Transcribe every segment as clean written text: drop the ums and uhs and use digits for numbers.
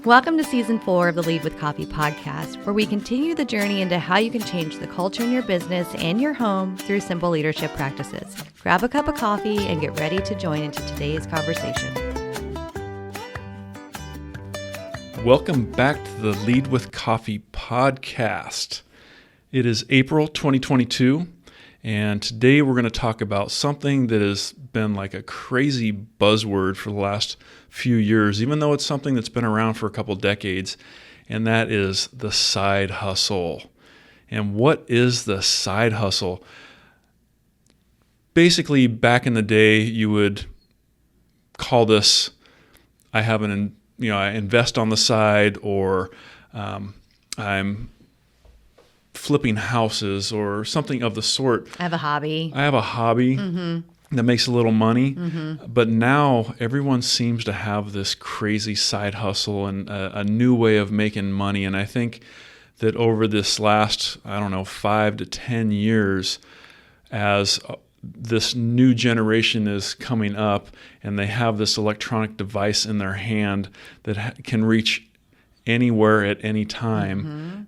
Welcome to Season 4 of the Lead with Coffee podcast, where we continue the journey into how you can change the culture in your business and your home through simple leadership practices. Grab a cup of coffee and get ready to join into today's conversation. Welcome back to the Lead with Coffee podcast. It is April 2022, and today we're going to talk about something that has been like a crazy buzzword for the last few years, even though it's something that's been around for a couple decades, and that is the side hustle. And what is the side hustle? Basically, back in the day, you would call this, I invest on the side, or I'm flipping houses or something of the sort. I have a hobby. That makes a little money. But now everyone seems to have this crazy side hustle and a new way of making money. And I think that over this last, 5 to 10 years, as this new generation is coming up and they have this electronic device in their hand that can reach anywhere at any time,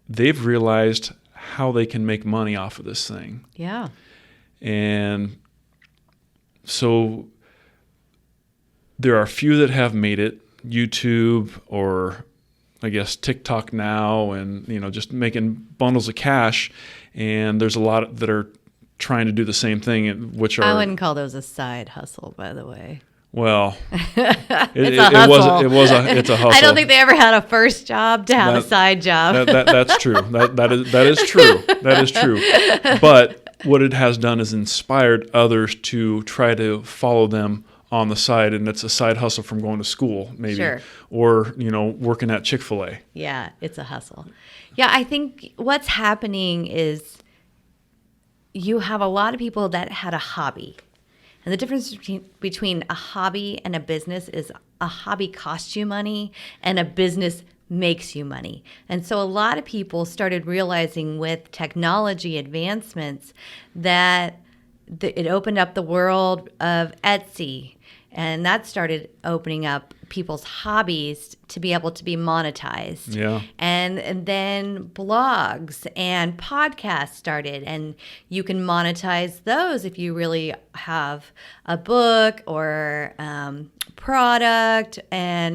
they've realized how they can make money off of this thing. Yeah. And so there are a few that have made it, YouTube or I guess TikTok now, and just making bundles of cash. And there's a lot that are trying to do the same thing, which are... I wouldn't call those a side hustle, by the way. Well, it's a hustle. I don't think they ever had a first job to have a side job. That's true. That is true. That is true. But what it has done is inspired others to try to follow them on the side, and it's a side hustle from going to school, maybe, Sure. or working at Chick-fil-A. Yeah, it's a hustle. Yeah, I think what's happening is you have a lot of people that had a hobby. And the difference between a hobby and a business is a hobby costs you money and a business makes you money. And so a lot of people started realizing with technology advancements that it opened up the world of Etsy, and that started opening up people's hobbies to be able to be monetized. Yeah. And then blogs and podcasts started, and you can monetize those if you really have a book or product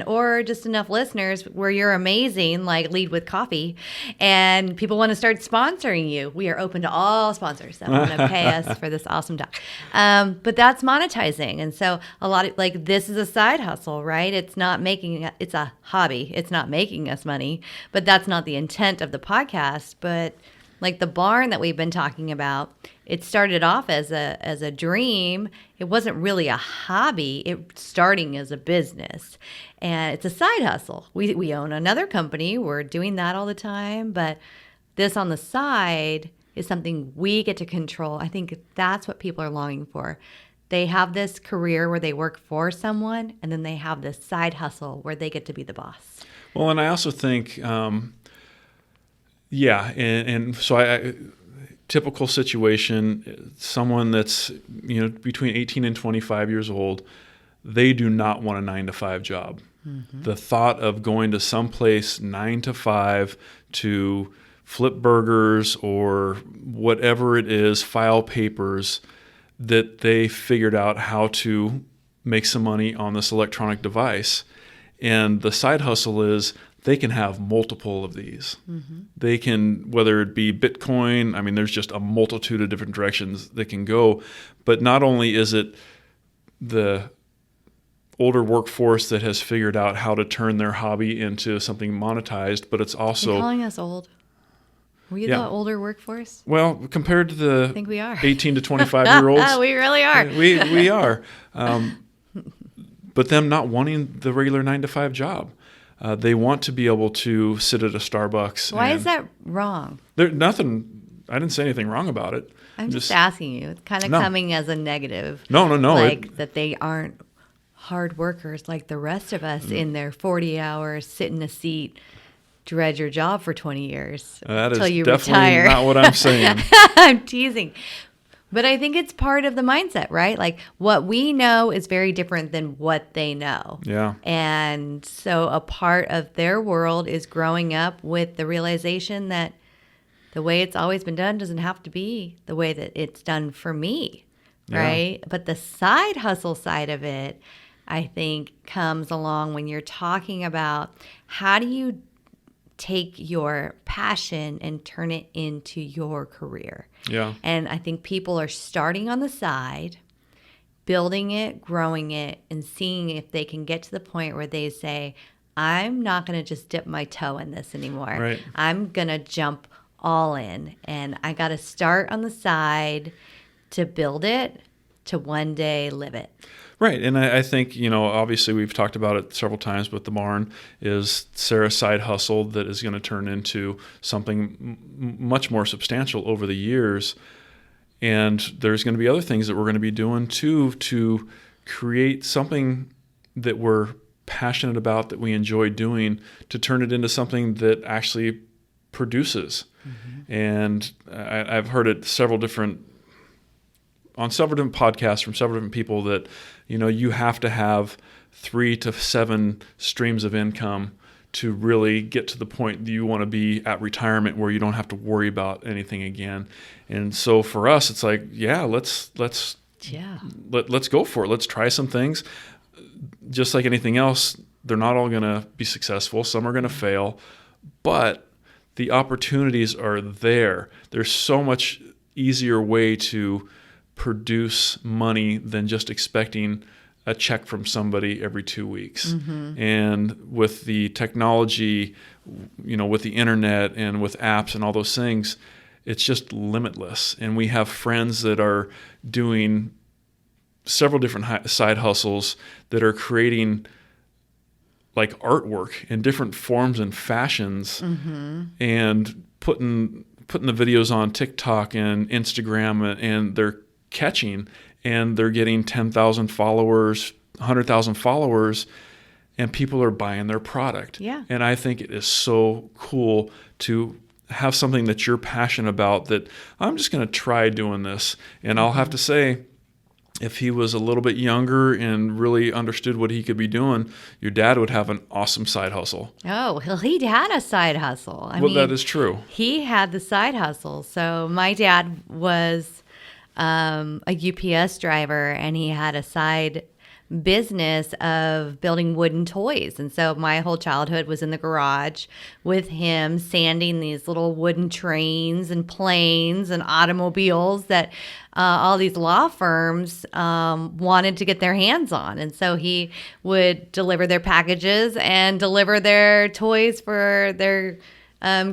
or just enough listeners where you're amazing, like Lead with Coffee, and people want to start sponsoring you. We are open to all sponsors that want to pay us for this awesome talk. But that's monetizing. And so a lot of this is a side hustle, right? It's a hobby. It's not making us money, but that's not the intent of the podcast. But like the barn that we've been talking about, it started off as a dream. It wasn't really a hobby. It starting as a business, and it's a side hustle. We own another company. We're doing that all the time, but this on the side is something we get to control. I think that's what people are longing for. They have this career where they work for someone, and then they have this side hustle where they get to be the boss. Well, and I also think, so typical situation, someone that's between 18 and 25 years old, they do not want a 9-to-5 job. The thought of going to some place 9 to 5 to flip burgers or whatever it is, file papers, that they figured out how to make some money on this electronic device. And the side hustle is they can have multiple of these. They can, whether it be Bitcoin, there's just a multitude of different directions they can go. But not only is it the older workforce that has figured out how to turn their hobby into something monetized, but it's also... You're calling us old? Were you the older workforce? Well, compared to the I think we are. 18 to 25-year-olds. We really are. We are. But them not wanting the regular 9-to-5 job. They want to be able to sit at a Starbucks. Why is that wrong? I didn't say anything wrong about it. I'm just asking you. It's kind of coming as a negative. No. That they aren't hard workers like the rest of us in their 40 hours, sit in a seat, dread your job for 20 years that until is you definitely retire. Not what I'm saying. I'm teasing. But I think it's part of the mindset, right? Like what we know is very different than what they know. Yeah. And so a part of their world is growing up with the realization that the way it's always been done doesn't have to be the way that it's done for me, right? But the side hustle side of it, I think, comes along when you're talking about how do you take your passion and turn it into your career. Yeah. And I think people are starting on the side, building it, growing it, and seeing if they can get to the point where they say, I'm not going to just dip my toe in this anymore. Right. I'm going to jump all in. And I got to start on the side to build it, to one day live it. Right. And I think, obviously we've talked about it several times, but the barn is Sarah's side hustle that is going to turn into something much more substantial over the years. And there's going to be other things that we're going to be doing too to create something that we're passionate about, that we enjoy doing, to turn it into something that actually produces. Mm-hmm. And I've heard it on several different podcasts from several different people that, you have to have 3 to 7 streams of income to really get to the point that you want to be at retirement where you don't have to worry about anything again. And so for us, it's like, let's go for it. Let's try some things. Just like anything else, they're not all going to be successful. Some are going to fail, but the opportunities are there. There's so much easier way to produce money than just expecting a check from somebody every 2 weeks. Mm-hmm. And with the technology, with the internet and with apps and all those things, it's just limitless. And we have friends that are doing several different side hustles that are creating like artwork in different forms and fashions, mm-hmm. and putting the videos on TikTok and Instagram, and they're catching, and they're getting 10,000 followers, 100,000 followers, and people are buying their product. Yeah. And I think it is so cool to have something that you're passionate about, that I'm just going to try doing this. And I'll have to say, if he was a little bit younger and really understood what he could be doing, your dad would have an awesome side hustle. Oh, well, he had a side hustle. I mean, that is true. He had the side hustle. So my dad was a UPS driver, and he had a side business of building wooden toys. And so my whole childhood was in the garage with him sanding these little wooden trains and planes and automobiles that all these law firms wanted to get their hands on. And so he would deliver their packages and deliver their toys for their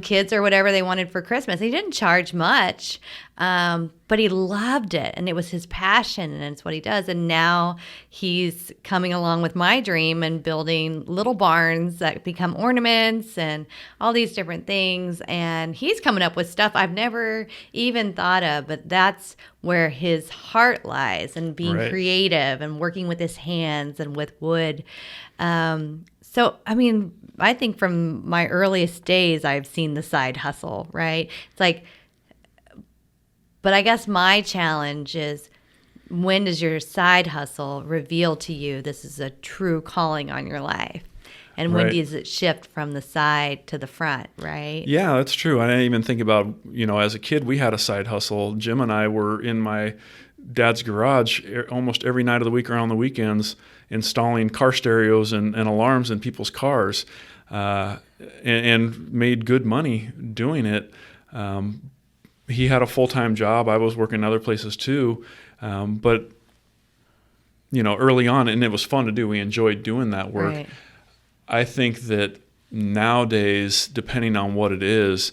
kids or whatever they wanted for Christmas. He didn't charge much, but he loved it, and it was his passion, and it's what he does. And now he's coming along with my dream and building little barns that become ornaments and all these different things. And he's coming up with stuff I've never even thought of, but that's where his heart lies, and being creative and working with his hands and with wood. So, I mean, I think from my earliest days, I've seen the side hustle, right? It's like, but I guess my challenge is, when does your side hustle reveal to you this is a true calling on your life? And when does it shift from the side to the front, right? Yeah, that's true. I didn't even think about, as a kid, we had a side hustle. Jim and I were in my dad's garage almost every night of the week or on the weekends, installing car stereos and alarms in people's cars, and made good money doing it. He had a full-time job. I was working other places too. But, early on, and it was fun to do. We enjoyed doing that work. Right. I think that nowadays, depending on what it is,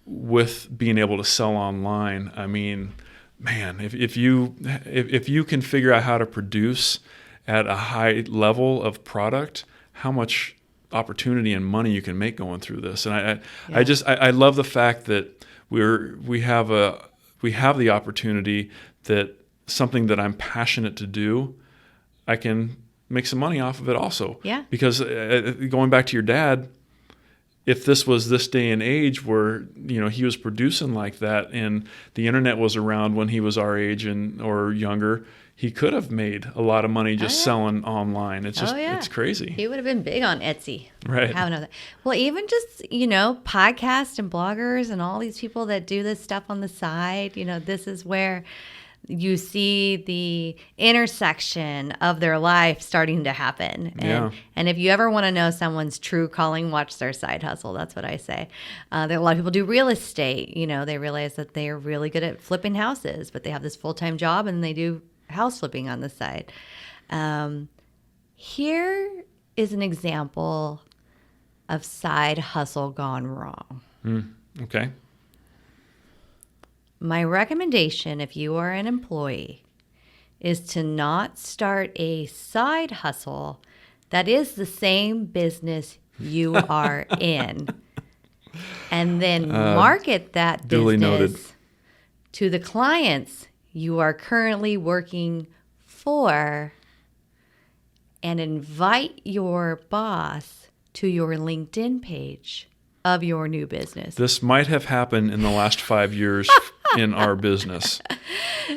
with being able to sell online, I mean, man, if you can figure out how to produce at a high level of product, how much opportunity and money you can make going through this. And I love the fact that we have the opportunity that something that I'm passionate to do, I can make some money off of it also. Yeah. Because going back to your dad, if this was this day and age where, he was producing like that and the internet was around when he was our age or younger, he could have made a lot of money just selling online. It's just, it's crazy. He would have been big on Etsy. Right. Well, even just, podcasts and bloggers and all these people that do this stuff on the side, this is where you see the intersection of their life starting to happen. And if you ever want to know someone's true calling, watch their side hustle. That's what I say. There are a lot of people do real estate. They realize that they are really good at flipping houses, but they have this full-time job and they do house flipping on the side. Here is an example of side hustle gone wrong. Okay. My recommendation, if you are an employee, is to not start a side hustle that is the same business you are in, and then market that duly business noted. to the clients you are currently working for, and invite your boss to your LinkedIn page of your new business. This might have happened in the last 5 years in our business.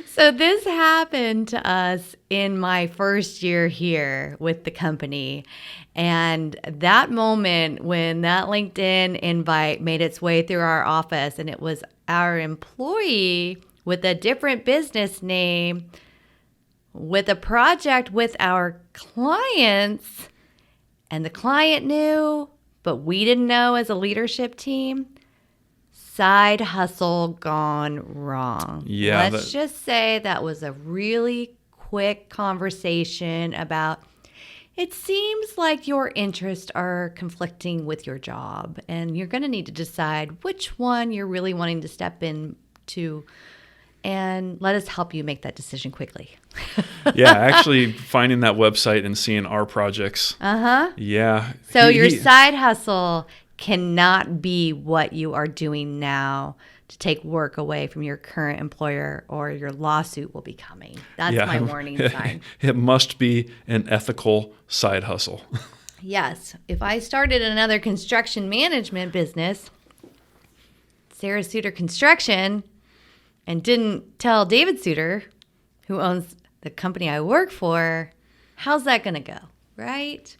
So this happened to us in my first year here with the company. And that moment when that LinkedIn invite made its way through our office, and it was our employee with a different business name, with a project with our clients, and the client knew, but we didn't know as a leadership team. Side hustle gone wrong. Yeah. Let's just say that was a really quick conversation about, it seems like your interests are conflicting with your job, and you're going to need to decide which one you're really wanting to step into, and let us help you make that decision quickly. Yeah, actually finding that website and seeing our projects. Yeah. So your side hustle cannot be what you are doing now to take work away from your current employer, or your lawsuit will be coming. That's my warning sign. It must be an ethical side hustle. Yes. If I started another construction management business, Sarah Suter Construction, and didn't tell David Suter, who owns the company I work for, how's that going to go, right?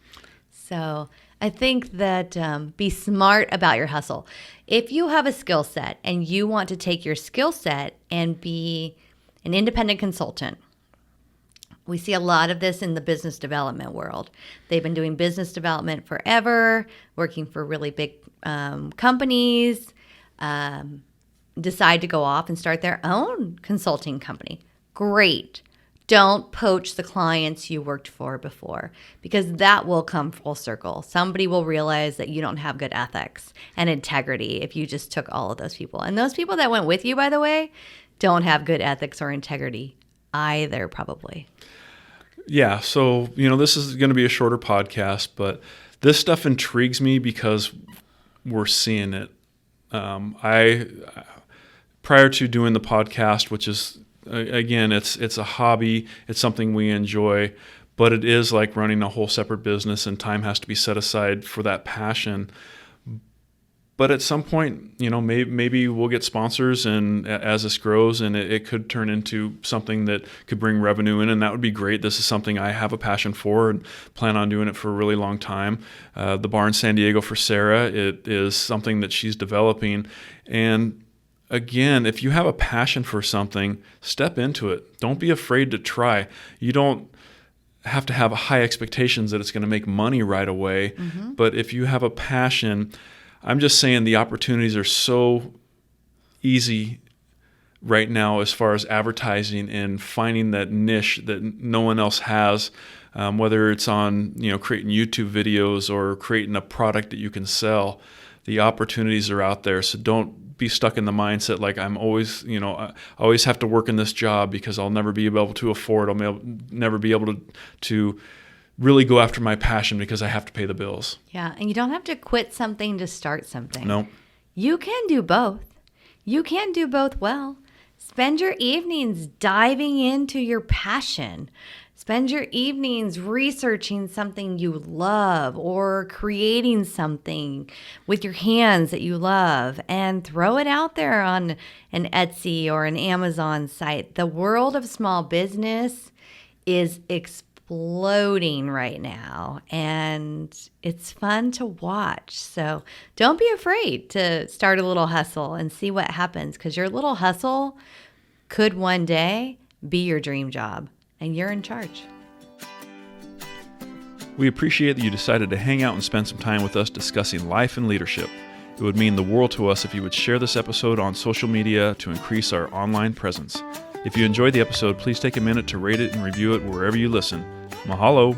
So I think that be smart about your hustle. If you have a skill set and you want to take your skill set and be an independent consultant, we see a lot of this in the business development world. They've been doing business development forever, working for really big companies, decide to go off and start their own consulting company. Great. Don't poach the clients you worked for before, because that will come full circle. Somebody will realize that you don't have good ethics and integrity if you just took all of those people. And those people that went with you, by the way, don't have good ethics or integrity either, probably. Yeah. So, this is going to be a shorter podcast, but this stuff intrigues me because we're seeing it. Prior to doing the podcast, which is, again, it's a hobby, it's something we enjoy, but it is like running a whole separate business, and time has to be set aside for that passion. But at some point, maybe we'll get sponsors, and as this grows, and it could turn into something that could bring revenue in, and that would be great. This is something I have a passion for and plan on doing it for a really long time. The bar in San Diego for Sarah, it is something that she's developing. And again, if you have a passion for something, step into it. Don't be afraid to try. You don't have to have high expectations that it's going to make money right away. Mm-hmm. But if you have a passion, I'm just saying the opportunities are so easy right now as far as advertising and finding that niche that no one else has, whether it's on creating YouTube videos or creating a product that you can sell. The opportunities are out there, so don't be stuck in the mindset like I'm always, I always have to work in this job because I'll never be able to afford. I'll never be able to really go after my passion because I have to pay the bills. Yeah, and you don't have to quit something to start something. No. You can do both. You can do both well. Spend your evenings diving into your passion. Spend your evenings researching something you love or creating something with your hands that you love and throw it out there on an Etsy or an Amazon site. The world of small business is exploding right now, and it's fun to watch. So don't be afraid to start a little hustle and see what happens, because your little hustle could one day be your dream job, and you're in charge. We appreciate that you decided to hang out and spend some time with us discussing life and leadership. It would mean the world to us if you would share this episode on social media to increase our online presence. If you enjoyed the episode, please take a minute to rate it and review it wherever you listen. Mahalo!